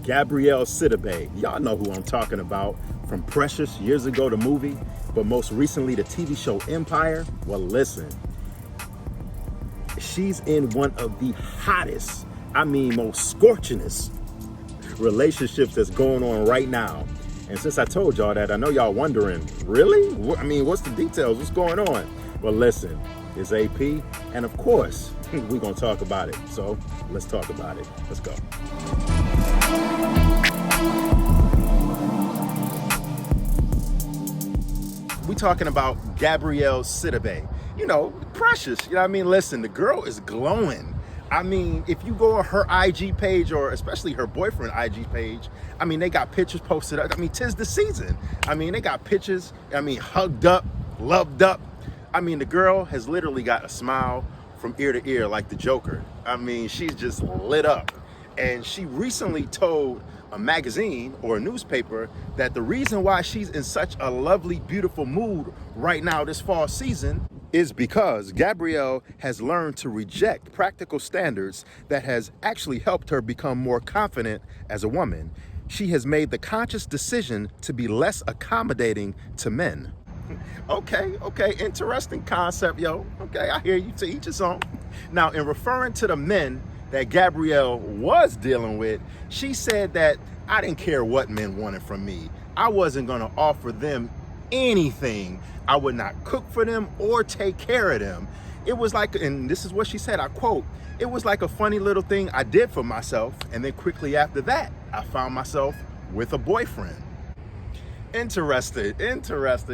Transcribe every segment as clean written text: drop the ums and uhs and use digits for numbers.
Gabourey Sidibe. Y'all know who I'm talking about. From Precious years ago, the movie, but most recently the TV show Empire. Well, listen, she's in one of the hottest, most scorchingest relationships that's going on right now. And since I told y'all that, I know y'all wondering, really? What's the details? What's going on? Well, listen, it's AP, and of course, we're gonna talk about it. So let's talk about it. Let's go. We talking about Gabourey Sidibe. You know, Precious. Listen, the girl is glowing. If you go on her IG page, or especially her boyfriend IG page, they got pictures posted up. Tis the season. They got pictures, hugged up, loved up. The girl has literally got a smile from ear to ear like the Joker. She's just lit up. And she recently told a magazine or a newspaper that the reason why she's in such a lovely, beautiful mood right now this fall season is because Gabourey has learned to reject practical standards that has actually helped her become more confident as a woman. She has made the conscious decision to be less accommodating to men. Okay, interesting concept, yo. Okay, I hear you, to each his own. Now, in referring to the men that Gabourey was dealing with, she said that I didn't care what men wanted from me. I wasn't gonna offer them anything. I would not cook for them or take care of them. It was like, and this is what she said, I quote, "It was like a funny little thing I did for myself, and then quickly after that, I found myself with a boyfriend." Interesting,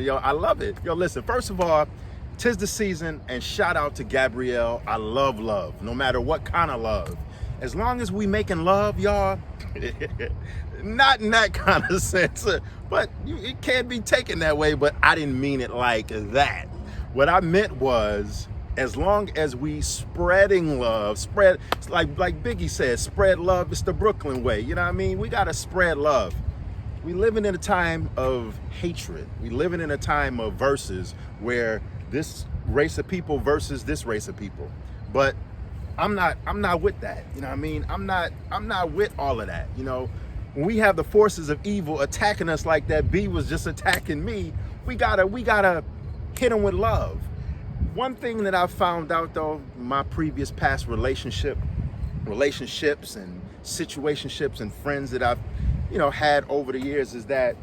yo, I love it. Yo, listen, first of all, tis the season, and shout out to Gabourey. I love love, no matter what kind of love. As long as we making love, y'all, not in that kind of sense, but it can be taken that way, but I didn't mean it like that. What I meant was, as long as we spreading love, like Biggie said, spread love, it's the Brooklyn way, you know what I mean? We gotta spread love. We living in a time of hatred. We living in a time of verses where this race of people versus this race of people. But I'm not with that. You know what I mean? I'm not with all of that. You know, when we have the forces of evil attacking us like that B was just attacking me, we gotta hit them with love. One thing that I've found out though, my previous past relationships and situationships and friends that I've had over the years is that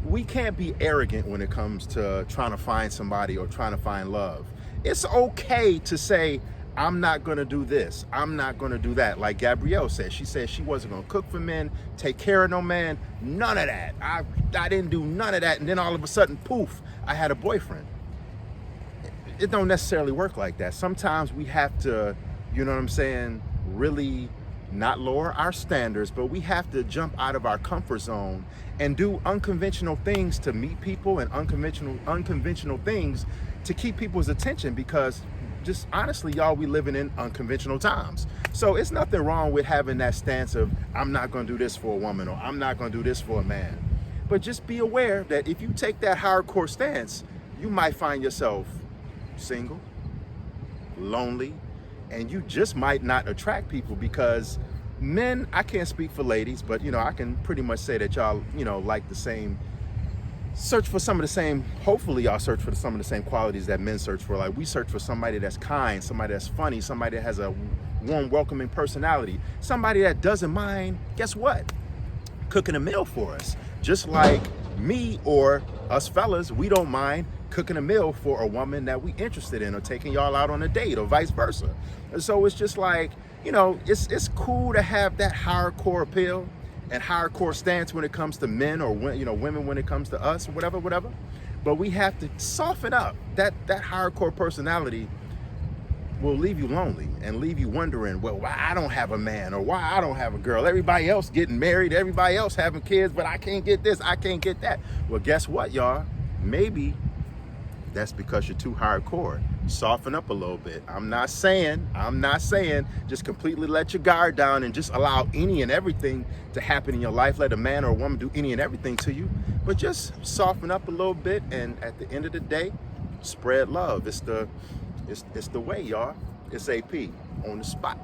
we can't be arrogant when it comes to trying to find somebody or trying to find love. It's okay to say, I'm not gonna do this, I'm not gonna do that. Like Gabourey said, she said she wasn't gonna cook for men, take care of no man, none of that. I didn't do none of that, and then all of a sudden, poof, I had a boyfriend. It don't necessarily work like that. Sometimes we have to, really not lower our standards, but we have to jump out of our comfort zone and do unconventional things to meet people, and unconventional things to keep people's attention, because just honestly, y'all, we living in unconventional times. So it's nothing wrong with having that stance of, I'm not gonna do this for a woman, or I'm not gonna do this for a man. But just be aware that if you take that hardcore stance, you might find yourself single, lonely, and you just might not attract people, because men, I can't speak for ladies, but I can pretty much say that y'all, like the same, search for some of the same, hopefully y'all search for some of the same qualities that men search for. Like, we search for somebody that's kind, somebody that's funny, somebody that has a warm, welcoming personality, somebody that doesn't mind, guess what? Cooking a meal for us. Just like me or us fellas, we don't mind cooking a meal for a woman that we interested in, or taking y'all out on a date, or vice versa. And so it's just like, it's cool to have that hardcore appeal and hardcore stance when it comes to men, or women when it comes to us, or whatever. But we have to soften up. That hardcore personality will leave you lonely and leave you wondering, well, why I don't have a man, or why I don't have a girl. Everybody else getting married, everybody else having kids, but I can't get this, I can't get that. Well, guess what, y'all? Maybe that's because you're too hardcore. Soften up a little bit. I'm not saying just completely let your guard down and just allow any and everything to happen in your life. Let a man or a woman do any and everything to you, but just soften up a little bit, and at the end of the day, spread love. It's the way, y'all. It's AP on the spot.